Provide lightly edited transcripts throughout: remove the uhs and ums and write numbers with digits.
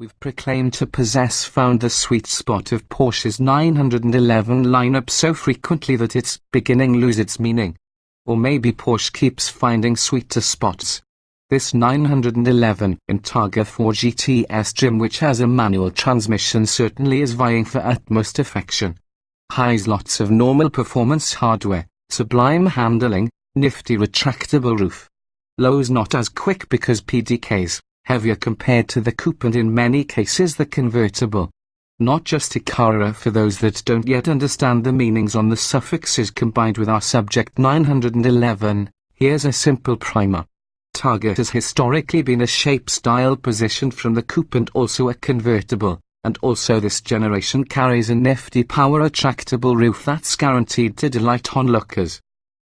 we've proclaimed to possess found the sweet spot of Porsche's 911 lineup so frequently that its beginning lose its meaning. Or maybe Porsche keeps finding sweeter spots. This 911 in Targa 4 GTS trim, which has a manual transmission, certainly is vying for utmost affection. Highs lots of normal performance hardware, sublime handling, nifty retractable roof. Lows not as quick because PDKs, heavier compared to the coupe and in many cases the convertible. Not just Ikara for those that don't yet understand the meanings on the suffixes combined with our subject 911, here's a simple primer. Targa has historically been a shape-style positioned from the coupe and also a convertible, and also this generation carries a nifty power attractable roof that's guaranteed to delight onlookers.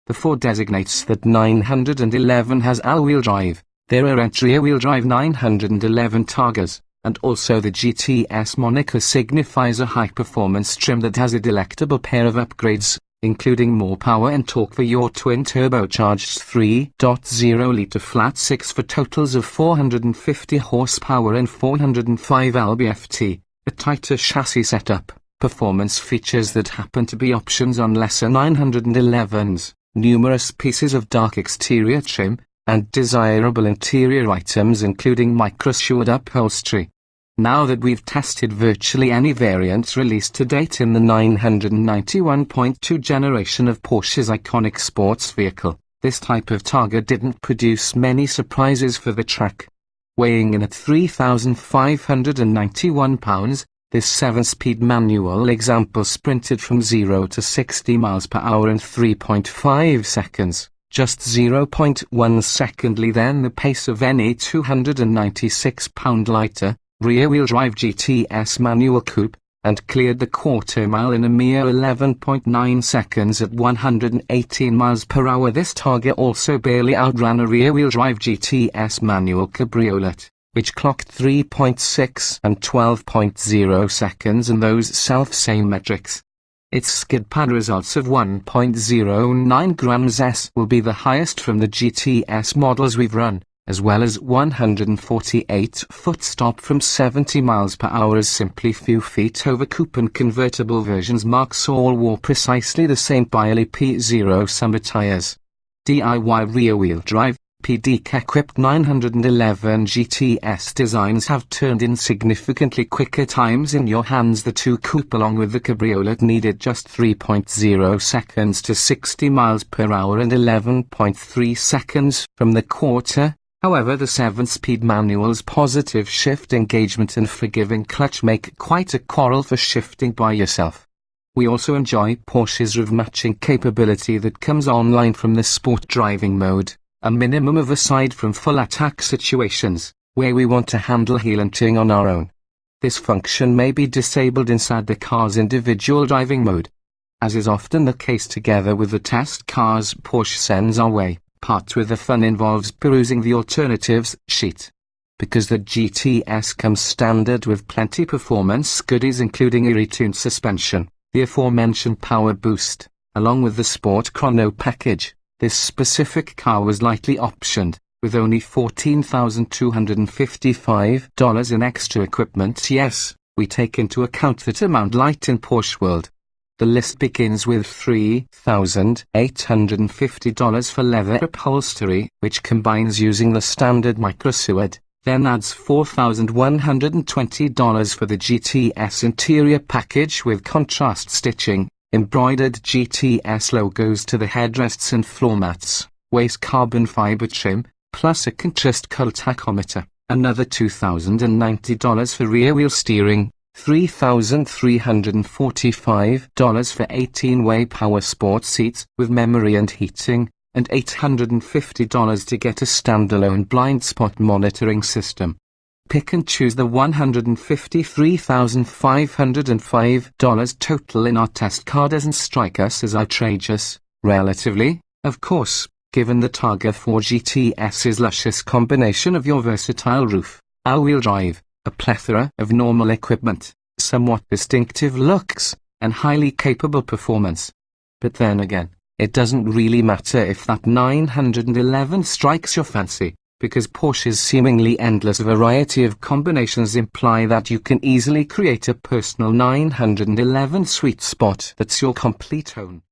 The 4 designates that 911 has all-wheel drive. There are rear-wheel drive 911 Targas, and also the GTS moniker signifies a high-performance trim that has a delectable pair of upgrades, including more power and torque for your twin-turbocharged 3.0-litre flat 6 for totals of 450 horsepower and 405 lb-ft, a tighter chassis setup, performance features that happen to be options on lesser 911s, numerous pieces of dark exterior trim, and desirable interior items including micro-suede upholstery. Now that we've tested virtually any variants released to date in the 991.2 generation of Porsche's iconic sports vehicle, this type of Targa didn't produce many surprises for the track. Weighing in at 3,591 pounds, this 7-speed manual example sprinted from 0 to 60 miles per hour in 3.5 seconds. Just 0.1 secondly than the pace of any 296-pound lighter, rear-wheel drive GTS manual coupe, and cleared the quarter-mile in a mere 11.9 seconds at 118 miles per hour. This Targa also barely outran a rear-wheel drive GTS manual cabriolet, which clocked 3.6 and 12.0 seconds in those self-same metrics. Its skid pad results of 1.09 grams S will be the highest from the GTS models we've run, as well as 148-foot stop from 70 miles per hour as simply few feet over coupe and convertible versions. Marks all wore precisely the same Pirelli P0 summer tires. DIY rear-wheel drive, PDK-equipped 911 GTS designs have turned in significantly quicker times in your hands. The 2 coupe along with the cabriolet needed just 3.0 seconds to 60 miles per hour and 11.3 seconds from the quarter. However, the 7-speed manual's positive shift engagement and forgiving clutch make quite a quarrel for shifting by yourself. We also enjoy Porsche's rev matching capability that comes online from the sport driving mode, a minimum of aside from full attack situations, where we want to handle heelanting on our own. This function may be disabled inside the car's individual driving mode. As is often the case together with the test cars Porsche sends our way, part with the fun involves perusing the alternatives sheet. Because the GTS comes standard with plenty performance goodies including a retuned suspension, the aforementioned power boost, along with the Sport Chrono package, this specific car was lightly optioned, with only $14,255 in extra equipment. Yes, we take into account that amount light in Porsche world. The list begins with $3,850 for leather upholstery, which combines using the standard micro-suede, then adds $4,120 for the GTS interior package with contrast stitching, embroidered GTS logos to the headrests and floor mats, waist carbon fiber trim, plus a contrast color tachometer, another $2,090 for rear-wheel steering, $3,345 for 18-way power sport seats with memory and heating, and $850 to get a standalone blind spot monitoring system. Pick and choose the $153,505 total in our test car doesn't strike us as outrageous, relatively, of course, given the Targa 4 GTS's luscious combination of your versatile roof, all-wheel drive, a plethora of normal equipment, somewhat distinctive looks, and highly capable performance. But then again, it doesn't really matter if that 911 strikes your fancy. because Porsche's seemingly endless variety of combinations imply that you can easily create a personal 911 sweet spot that's your complete own.